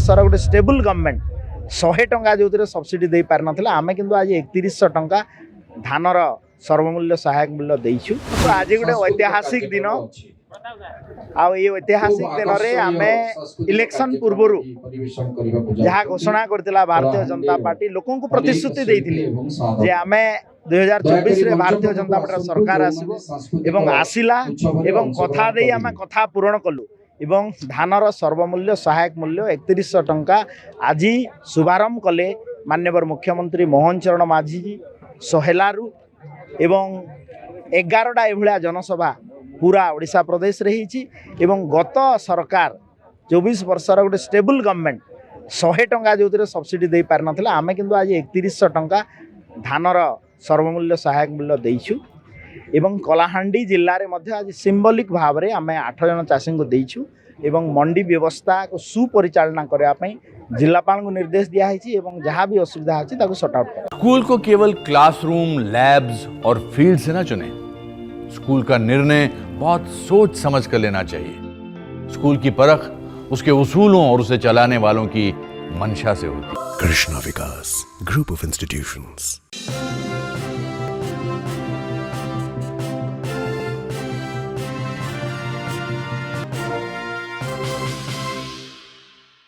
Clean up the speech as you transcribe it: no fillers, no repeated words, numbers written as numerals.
वर्षर गोटे stable government 100 टंका जो सब्सिडी दे पार ना आम कि आज 3100 टंका धानर सर्वमूल्य सहायक मूल्य देचु। तो आज गोटे ऐतिहासिक दिन ऐतिहासिक दिन में आम इलेक्शन पूर्वर जहाँ घोषणा करथिला भारतीय जनता पार्टी लोकों को प्रतिश्रुति देथिले जे आम 2024 रे भारतीय जनता पार्टी सरकार आसीबो एवं आसिला एवं कथा दे आम कथा पूरण कलु एवं धानर सर्वमूल्य सहायक मूल्य 3100 टंका आज शुभारंभ कले माननीय मुख्यमंत्री मोहन चरण माझी जी सोहेलारू एवं 11टा एभलिया जनसभा पूरा ओडिशा प्रदेश रही एवं गत सरकार 24 वर्षर गोटे स्टेबल गवर्नमेंट 100 टंका जो सब्सिडी दे पार ना आम कि आज 3100 टंका धानर सर्वमूल्य सहायक मूल्य देचु एवं कलाहांडी जिले में आज सिंबलिक भाव में आम 8 जन चाषी को देचु एवं मंडी व्यवस्था को सुपरिचालना करने जिलापाल को निर्देश दिखाई एवं जहाँ भी असुविधा अच्छी सॉर्ट आउट कर। स्कूल को केवल क्लासरूम, लैब्स और फील्ड से न चुने। स्कूल का निर्णय बहुत सोच समझ कर लेना चाहिए। स्कूल की परख उसके उसूलों और उसे चलाने वालों की मंशा से होती है। कृष्णा विकास ग्रुप ऑफ इंस्टीट्यूशंस।